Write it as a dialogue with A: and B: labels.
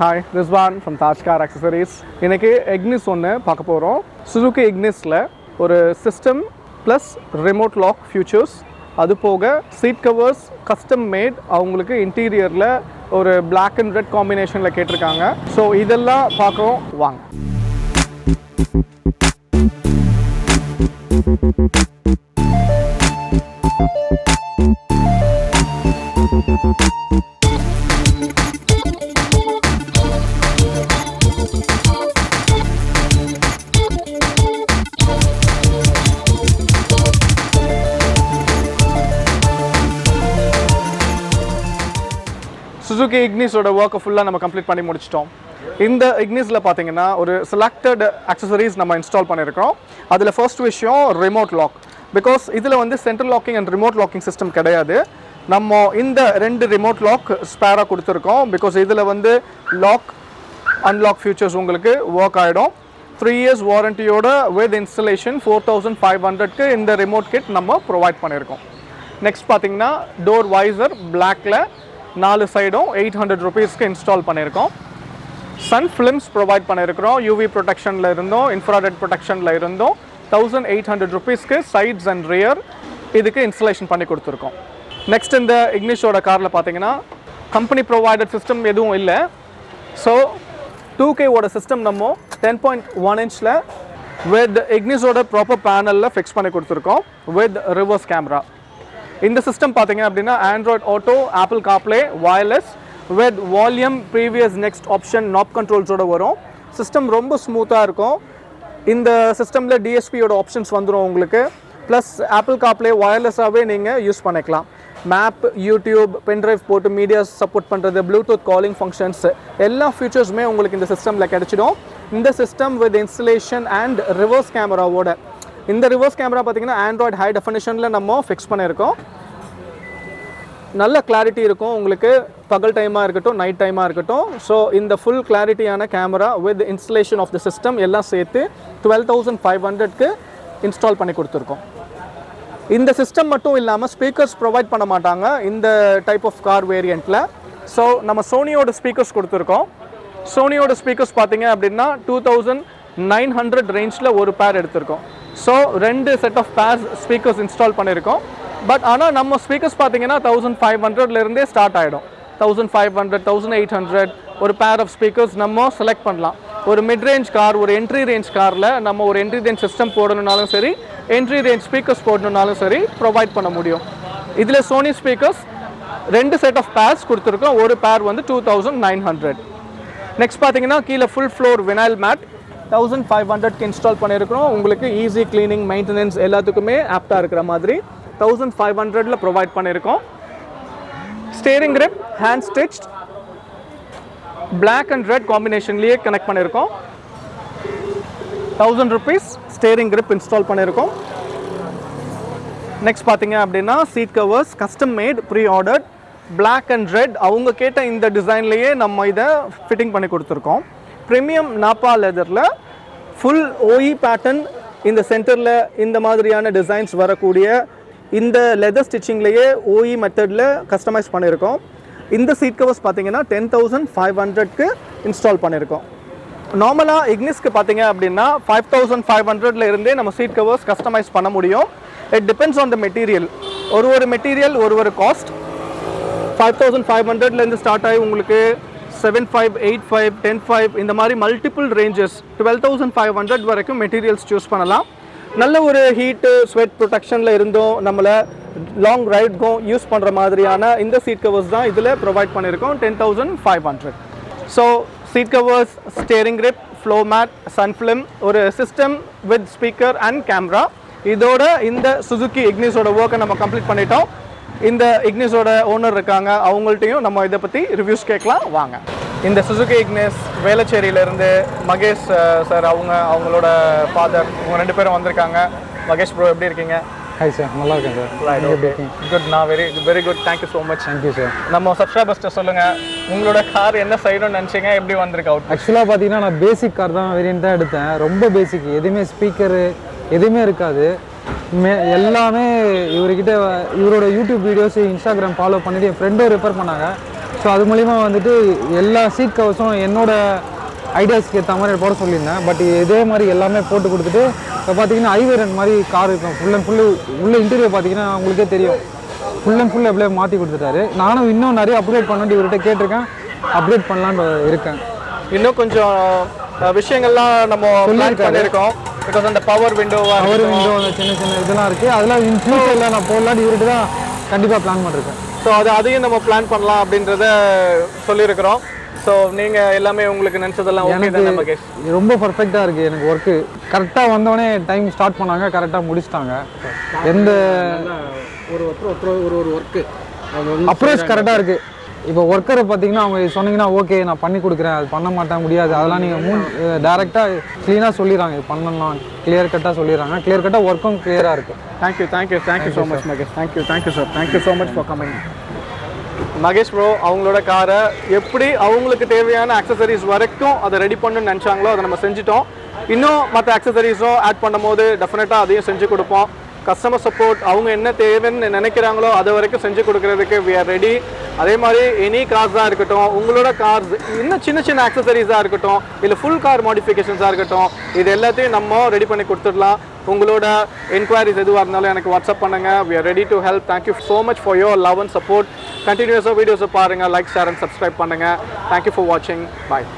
A: Hi, Rizwan from Taj Car Accessories. இன்னைக்கு Ignis ஒன்று பார்க்க போகிறோம். Suzuki Ignisல ஒரு system plus remote lock features, அது போக சீட் கவர்ஸ் கஸ்டம் மேட், அவங்களுக்கு இன்டீரியரில் ஒரு பிளாக் அண்ட் ரெட் காம்பினேஷனில் கேட்டிருக்காங்க. ஸோ இதெல்லாம் பார்க்குறோம், வாங்க. சுசுகி இக்னிஸோட ஒர்க்கை ஃபுல்லாக நம்ம கம்ப்ளீட் பண்ணி முடிச்சிட்டோம். இந்த இக்னிஸில் பார்த்தீங்கன்னா ஒரு செலக்டட் அக்சசரிஸ் நம்ம இன்ஸ்டால் பண்ணியிருக்கிறோம். அதில் ஃபர்ஸ்ட் விஷயம் ரிமோட் லாக். பிகாஸ் இதில் வந்து central locking and remote locking system கிடையாது. நம்ம இந்த 2 ரிமோட் லாக் ஸ்பேராக கொடுத்துருக்கோம். பிகாஸ் இதில் வந்து லாக் அன்லாக் ஃபியூச்சர்ஸ் உங்களுக்கு ஒர்க் ஆகிடும். 3 years வாரண்டியோட வித் இன்ஸ்டலேஷன் 4500க்கு இந்த ரிமோட் கிட் நம்ம ப்ரொவைட் பண்ணியிருக்கோம். நெக்ஸ்ட் பார்த்தீங்கன்னா டோர் வைசர் பிளாக்ல 4 சைடும் 800 rupeesக்கு இன்ஸ்டால் பண்ணியிருக்கோம். சன் ஃபிலிம்ஸ் ப்ரொவைட் பண்ணியிருக்கிறோம். யூவி ப்ரொடெக்ஷனில் இருந்தோம், இன்ஃப்ராரெட் ப்ரொடெக்ஷனில் இருந்தோம். 1800 rupeesக்கு சைட்ஸ் அண்ட் ரியர் இதுக்கு இன்ஸ்டலேஷன் பண்ணி கொடுத்துருக்கோம். நெக்ஸ்ட் இந்த இக்னிஷோட காரில் பார்த்தீங்கன்னா கம்பெனி ப்ரொவைடட் சிஸ்டம் எதுவும் இல்லை. ஸோ 2K சிஸ்டம் நம்ம 10.1 inch வித் இக்னிஸோட ப்ராப்பர் பேனலில் ஃபிக்ஸ் பண்ணி கொடுத்துருக்கோம் வித் ரிவர்ஸ் கேமரா. இந்த சிஸ்டம் பார்த்தீங்க அப்படின்னா Android auto, Apple CarPlay, wireless with volume, previous, next option, knob கண்ட்ரோல்ஸோடு வரும். சிஸ்டம் ரொம்ப ஸ்மூத்தாக இருக்கும். இந்த சிஸ்டமில் டிஎஸ்பியோட ஆப்ஷன்ஸ் வந்துடும் உங்களுக்கு. ப்ளஸ் ஆப்பிள் கார்ப்ளே வயர்லெஸ்ஸாகவே நீங்கள் யூஸ் பண்ணிக்கலாம். மேப், யூடியூப், பென்ட்ரைவ் போட்டு மீடியாஸ் சப்போர்ட் பண்ணுறது, ப்ளூடூத் காலிங் ஃபங்க்ஷன்ஸ், எல்லா ஃபீச்சர்ஸுமே உங்களுக்கு இந்த சிஸ்டமில் கிடச்சிடும். இந்த system with installation and reverse கேமராவோட. இந்த ரிவர்ஸ் கேமரா பார்த்தீங்கன்னா ஆண்ட்ராய்ட் ஹை டெஃபினிஷனில் நம்ம ஃபிக்ஸ் பண்ணியிருக்கோம். நல்ல கிளாரிட்டி இருக்கும் உங்களுக்கு, பகல் டைமாக இருக்கட்டும், நைட் டைமாக இருக்கட்டும். ஸோ இந்த ஃபுல் கிளாரிட்டியான camera with installation of the system எல்லாம் சேர்த்து 12,500க்கு இன்ஸ்டால் பண்ணி கொடுத்துருக்கோம். இந்த சிஸ்டம் மட்டும் இல்லாமல் ஸ்பீக்கர்ஸ் ப்ரொவைட் பண்ண மாட்டாங்க இந்த டைப் ஆஃப் கார் வேரியண்ட்டில். ஸோ நம்ம சோனியோட ஸ்பீக்கர்ஸ் கொடுத்துருக்கோம். சோனியோட ஸ்பீக்கர்ஸ் பார்த்தீங்க அப்படின்னா 2900 ரேஞ்சில் ஒரு பேர் எடுத்திருக்கோம். So 2 set of pairs speakers install பண்ணியிருக்கோம். பட் ஆனால் நம்ம ஸ்பீக்கர்ஸ் பார்த்தீங்கன்னா 1500லேருந்தே ஸ்டார்ட் ஆகிடும். 1500, 1800 ஒரு பேர் ஆஃப் ஸ்பீக்கர்ஸ் நம்ம செலக்ட் பண்ணலாம். ஒரு மிட் ரேஞ்ச் கார், ஒரு என்ட்ரி ரேஞ்ச் காரில் நம்ம ஒரு என்ட்ரி ரேஞ்ச் சிஸ்டம் போடணுன்னாலும் சரி, என்ட்ரி ரேஞ்ச் ஸ்பீக்கர்ஸ் போடணுன்னாலும் சரி ப்ரொவைட் பண்ண முடியும். இதில் Sony speakers 2 set of pairs கொடுத்துருக்கோம். ஒரு பேர் வந்து 2900. நெக்ஸ்ட் பார்த்தீங்கன்னா கீழே ஃபுல் ஃப்ளோர் வினைல் மேட் 1500க்கு இன்ஸ்டால் பண்ணியிருக்கிறோம். உங்களுக்கு ஈஸி கிளீனிங், மெயின்டெனன்ஸ் எல்லாத்துக்குமே ஆப்டாக இருக்கிற மாதிரி 1500ல ப்ரொவைட் பண்ணியிருக்கோம். Steering grip hand stitched black and red காம்பினேஷன்லேயே கனெக்ட் பண்ணியிருக்கோம். 1000 rupees ஸ்டேரிங் கிரிப் இன்ஸ்டால் பண்ணியிருக்கோம். நெக்ஸ்ட் பார்த்தீங்க அப்படின்னா seat covers custom made, pre ordered, black and red அவங்க கேட்ட இந்த டிசைன்லேயே நம்ம இதை ஃபிட்டிங் பண்ணி கொடுத்துருக்கோம். Premium Nabha லெதரில் full OE pattern, இந்த சென்டரில் இந்த மாதிரியான டிசைன்ஸ் வரக்கூடிய இந்த லெதர் ஸ்டிச்சிங்லேயே ஓஇ மெத்தடில் கஸ்டமைஸ் பண்ணியிருக்கோம். இந்த சீட் கவர்ஸ் பார்த்தீங்கன்னா 10,500க்கு இன்ஸ்டால் பண்ணியிருக்கோம். நார்மலாக இக்னிஸ்க்கு பார்த்தீங்க அப்படின்னா 5500ல இருந்தே நம்ம சீட் கவர்ஸ் கஸ்டமைஸ் பண்ண முடியும். It depends on the material. ஒரு மெட்டீரியல் ஒரு காஸ்ட். 5500லேருந்து ஸ்டார்ட் ஆகி உங்களுக்கு 7,500, 8,500, 10,500 இந்த மாதிரி மல்டிபிள் ரேஞ்சஸ் 12,500 வரைக்கும் மெட்டீரியல்ஸ் சூஸ் பண்ணலாம். நல்ல ஒரு ஹீட்டு, ஸ்வெட் ப்ரொடெக்ஷனில் இருந்தோம் நம்மளை லாங் ரைட்க்கும் யூஸ் பண்ணுற மாதிரியான இந்த சீட் கவர்ஸ் தான் இதில் ப்ரொவைட் பண்ணியிருக்கோம். 10,500. So seat covers, steering grip, floor mat, sun film, ஒரு system with speaker and camera, இதோட இந்த சுசுகி இக்னிஸோட ஒர்க்கை நம்ம கம்ப்ளீட் பண்ணிட்டோம். இந்த இக்னிஸோட ஓனர் இருக்காங்க, அவங்கள்ட்டையும் நம்ம இதை பற்றி ரிவ்யூஸ் கேட்கலாம், வாங்க. இந்த சுசுகி இக்னிஸ் வேளச்சேரியிலேருந்து மகேஷ் சார், அவங்களோட ஃபாதர், இவங்க 2 பேரும் வந்திருக்காங்க. மகேஷ் ப்ரோ, எப்படி இருக்கீங்க?
B: ஹாய் சார், நல்லா இருக்கேன் சார்.
A: குட், நான் very good. Thank you so much.
B: Thank you sir.
A: நம்ம சப்ஸ்கிரைபர்ஸ்ட்டை சொல்லுங்கள், உங்களோட கார் என்ன சைடுன்னு நினச்சிங்க, எப்படி வந்திருக்கு அவுட்?
B: ஆக்சுவலாக பார்த்தீங்கன்னா நான் பேசிக் கார் தான் வேரியன்ட் தான் எடுத்தேன். ரொம்ப பேசிக், எதுவுமே ஸ்பீக்கரு எதுவுமே இருக்காது. எல்லாமே இவர்கிட்ட இவரோட யூடியூப் வீடியோஸ், இன்ஸ்டாகிராம் ஃபாலோ பண்ணிட்டு என் ஃப்ரெண்டும் ரெஃபர் பண்ணாங்க. ஸோ அது மூலிமா வந்துட்டு எல்லா சீட் கவர்ஸும் என்னோட ஐடியாஸ்க்கு ஏற்ற மாதிரி போட சொல்லியிருந்தேன். பட் இதே மாதிரி எல்லாமே போட்டு கொடுத்துட்டு இப்போ பார்த்தீங்கன்னா ஐவேரன் மாதிரி கார் இருக்கும். ஃபுல் அண்ட் ஃபுல்லு உள்ள இன்டீரியர் பார்த்தீங்கன்னா உங்களுக்கே தெரியும், ஃபுல் அண்ட் ஃபுல் எப்படியே மாற்றி கொடுத்துட்டாரு. நானும் இன்னும் நிறைய அப்டேட் பண்ணி இவர்கிட்ட கேட்டிருக்கேன், அப்டேட் பண்ணலான்னு இருக்கேன்.
A: இன்னும் கொஞ்சம் விஷயங்கள்லாம் நம்ம பண்ணியிருக்கோம். பிகாஸ் அந்த பவர் விண்டோ
B: அந்த சின்ன சின்ன இதெல்லாம் இருக்குது. அதெல்லாம் இன் ஃபியூச்சரில் நான் போடலான்னு இவர்கிட்ட தான் கண்டிப்பாக பிளான் பண்ணிருக்கேன்.
A: ஸோ அதையும் நம்ம பிளான் பண்ணலாம் அப்படின்றத சொல்லியிருக்கிறோம். ஸோ நீங்கள் எல்லாமே உங்களுக்கு நினச்சதெல்லாம்
B: எனக்கு ரொம்ப பர்ஃபெக்டாக இருக்குது. எனக்கு ஒர்க்கு கரெக்டாக வந்தோடனே டைம் ஸ்டார்ட் பண்ணாங்க, கரெக்டாக முடிச்சிட்டாங்க. எந்த
C: ஒரு ஒர்க்கு
B: அப்ரோச் கரெக்டாக இருக்குது. இப்போ ஒர்க்கரை பார்த்தீங்கன்னா அவங்க சொன்னீங்கன்னா ஓகே நான் பண்ணி கொடுக்குறேன், அது பண்ண மாட்டேன் முடியாது, அதெல்லாம் நீங்கள் டேரெக்டாக க்ளீனாக சொல்லிடுறாங்க, இது பண்ணலாம், கிளியர் கட்டாக சொல்லிடுறாங்க. கிளியர் கட்டாக ஒர்க்கும் கிளியராக இருக்குது.
A: Thank you so much Mahesh. Thank you sir. Thank you so much for coming. Mahesh bro அவங்களோட காரை எப்படி அவங்களுக்கு தேவையான அக்சசரிஸ் வரைக்கும் அதை ரெடி பண்ணணும்னு நினச்சாங்களோ அதை நம்ம செஞ்சுட்டோம். இன்னும் மற்ற அக்சசரிஸும் ஆட் பண்ணும் போது டெஃபினட்டாக அதையும் செஞ்சு கொடுப்போம். கஸ்டமர் சப்போர்ட் அவங்க என்ன தேவைன்னு நினைக்கிறாங்களோ அது வரைக்கும் செஞ்சு கொடுக்கறதுக்கு வி ஆர் ரெடி. அதே மாதிரி எனி கார்ஸாக இருக்கட்டும், உங்களோட கார்ஸ் இன்னும் சின்ன சின்ன அக்சசரிஸாக இருக்கட்டும், இல்லை ஃபுல் கார் மாடிஃபிகேஷன்ஸாக இருக்கட்டும், இது எல்லாத்தையும் நம்ம ரெடி பண்ணி கொடுத்துடலாம். உங்களோட என்கொயரிஸ் எதுவாக இருந்தாலும் எனக்கு வாட்ஸ்அப் பண்ணுங்கள். We are ready to help. Thank you so much for your love and support. கண்டினியூஸாக வீடியோஸை பாருங்கள், லைக் ஷேர் அண்ட் சப்ஸ்கிரைப் பண்ணுங்கள். தேங்க்யூ ஃபார் வாட்சிங். பாய்.